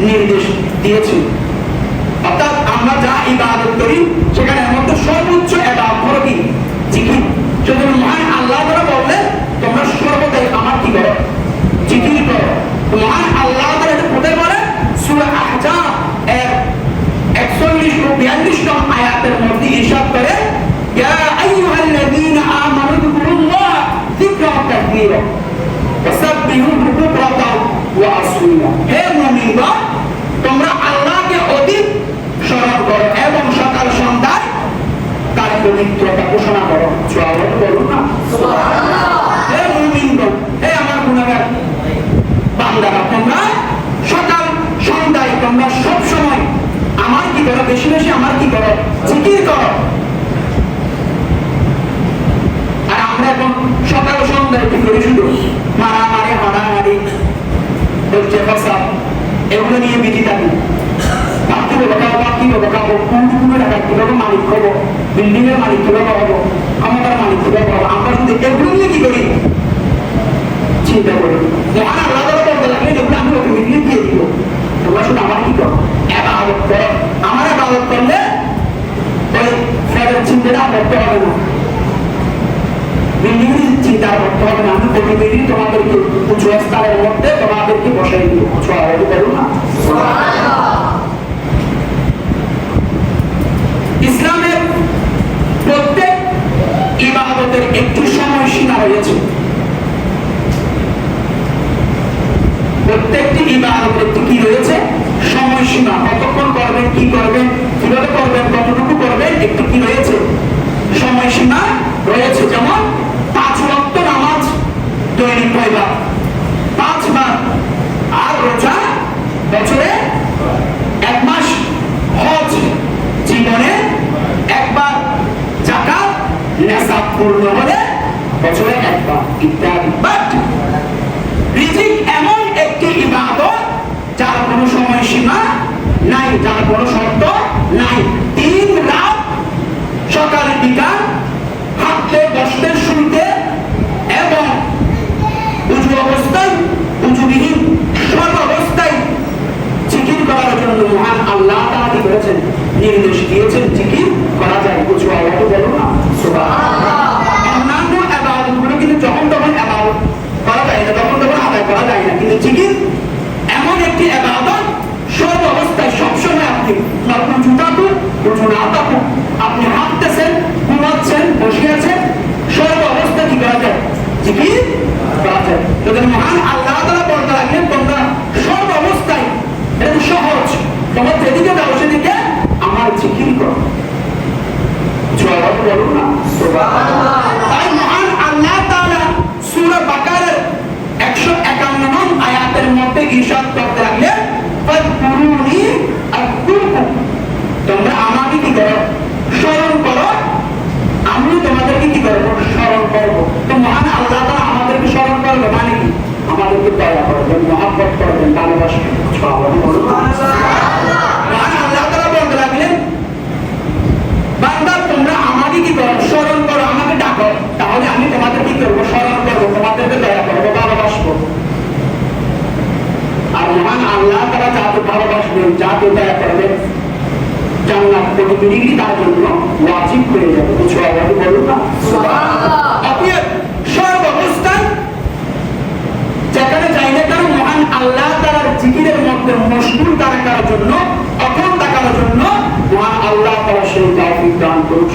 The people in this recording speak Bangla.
নির্দেশ দিয়েছেন। অর্থাৎ আমরা যা ইবাদত করি সেখানে মধ্যে সর্বোচ্চ ইবাদত হলো কি? জিকির। যদি মহান আল্লাহ তাআলা বললেন তোমরা সর্বদাই আমার কি করো? জিকির করো। মহান আল্লাহ তাআলা এটা কোথায় বলে? সূরা আহজাব এর 41 ও 42 নং আয়াতের মধ্যে ইরশাদ করে, ইয়া আইয়ুহাল্লাযীনা আমানু যকুরুল্লাহ যিকরান কাসীরা ওয়াসাব্বিহুহু বুকরাতাও ওয়া আসীলা। হে মুমিনগণ, তোমরা আল্লাহকে অধিক স্মরণ করো এবং সকাল সন্ধ্যায় তার পবিত্রতা ঘোষণা করো। সুবহানাল্লাহ বলুন না সুবহানাল্লাহ। হে মুমিনগণ, হে আমার গুনাহগার বান্দারা, তোমরা সকাল সন্ধ্যায় তোমরা সব সময় আমার কি করো? বেশি বেশি আমার কি করো? জিকির করো। আর আমরা এখন সকাল সন্ধ্যায় কি করি? শুধু মারামারি, হানাহানি, হচ্ছে ফসাদ, এগুলো নিয়ে বিধি থাকি। কিভাবে খাবো, কিভাবে খাবো, কোন টাকা কিভাবে মালিক হবো, বিল্ডিং এর মালিক কিভাবে হবো, ক্ষমতার মালিক কিভাবে হবো, আমরা শুধু এগুলো নিয়ে কি করি? চিন্তা করি। মহান আল্লাহ তাআলা বলতে লাগলেন এগুলো আমি অটোমেটিকলি দিয়ে দিব। তোমরা শুধু আমার কি করো? ইবাদত করো। আমার ইবাদত করলে ওই ফেরের চিন্তাটা করতে হবে না, বিল্ডিং এর চিন্তা করতে হবে না। আমি অটোমেটিকলি তোমাদেরকে উঁচু স্তরের মধ্যে তোমাদেরকে বসাই দিব। সুবহানাল্লাহ বলুন না সুবহানাল্লাহ। ইসলামের প্রত্যেক ইবাদতের একটি সময়সীমা রয়েছে। প্রত্যেকটি ইবাদতের কি রয়েছে? সময়সীমা। কতক্ষণ করবেন, কি করবেন, কিভাবে করবেন, কতটুকু করবেন, একটু কি রয়েছে? সময়সীমা রয়েছে। যেমন 5 ওয়াক্ত নামাজ দৈনিক কয়বার? 5 বার। আর রোজা বছরে 1 মাস। হজ জীবনে একবার। যাকাত নিসাব পূর্ণ হলে বছরে একবার, ইত্যাদি। বাট রিজিক এমন একটি ইবাদত যার কোনো সময়সীমা নাই, যার কোনো শর্ত নাই। দিন রাত, সকাল বিকাল, হাঁটতে বসতে শুনতে এবং উঁচু অবস্থায় উঁচুবিহীন সর্ব অবস্থায় জিকির করার জন্য মহান আল্লাহ তাআলা কি করেছেন? নির্দেশ দিয়েছেন। জিকির করা যায়। উঁচু আওয়াজে বলুন না সুবহানাল্লাহ। অন্যান্য ইবাদতগুলো কিন্তু যখন তখন ইবাদত করা যায় না, তখন তখন আদায় করা যায় না, কিন্তু জিকির এমন একটি ইবাদত সর্ব অবস্থায় সবসময় আপনি উঁচু থাকুন, উঁচু না থাকুন, আপনি হাঁটতেছেন, ঘুমাচ্ছেন, বসে আছেন, সর্ব অবস্থায় কি করা যায়? জিকির করা যায়। যদি মহান আল্লাহ তাআলা বলতে লাগলেন তোমরা সর্ব অবস্থায়, এটা তো সহজ, তোমরা যেদিকে যাও সেদিকে আমার জিকির করো। জবাব বলুন না সুবহানাল্লাহ। তাই মহান আল্লাহ তাআলা সূরা বাকারার 151 নং আয়াতের মধ্যে ইরশাদ করতে লাগলেন, ফাযকুরুনি আযকুরকুম। তোমরা আমাকে কি করো? স্মরণ করো, আমি তোমাদেরকে কি করব? স্মরণ করব। তো মহান আল্লাহ তাআলা আমাদেরকে স্মরণ করবে মানে কি? আমাদেরকে দয়া করবেন, মহব্বত করবেন, ভালোবাসবেন। সুবহানাল্লাহ। মহান আল্লাহ তাআলা বলতে লাগলেন, বান্দা তোমরা আমাকে কি করো? স্মরণ করো, আমাকে ডাকো, তাহলে আমি তোমাদের কি করবো? স্মরণ করবো, তোমাদেরকে দয়া করবো, ভালোবাসবো। আর মহান আল্লাহ তাআলা যাকে ভালোবাসবেন, যাকে দয়া করবেন, জান্নাত অটোমেটিকলি তার জন্য ওয়াজিব হয়ে যাবে। কিছু আওয়াজ বলুন না সুবহানাল্লাহ। আপনি সর্ব অবস্থায় যেখানে যাই না কেন মহান আল্লাহ তাআলার জিকিরের মধ্যে মশগুল থাকার জন্য, অক্ষম থাকার জন্য মহান আল্লাহ তাআলা সেই তৌফিক দান করুন।